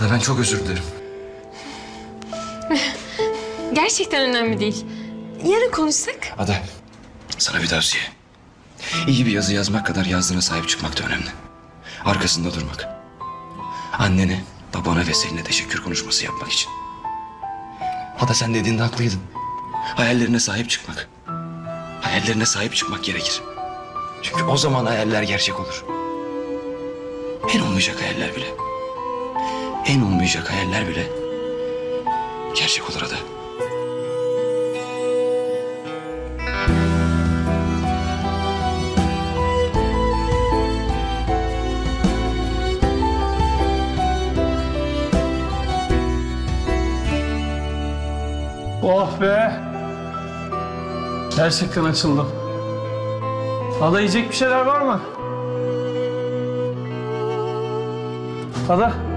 Ada ben çok özür dilerim. Gerçekten önemli değil. Yarın konuşsak. Ada, sana bir tavsiye. İyi bir yazı yazmak kadar yazdığına sahip çıkmak da önemli. Arkasında durmak. Annene, babana ve Selin'e teşekkür konuşması yapmak için. Ada sen dediğinde haklıydın. Hayallerine sahip çıkmak. Hayallerine sahip çıkmak gerekir. Çünkü o zaman hayaller gerçek olur. En olmayacak hayaller bile. En olmayacak hayaller bile gerçek olur Ada. Oh be! Gerçekten açıldım. Ada yiyecek bir şeyler var mı? Ada?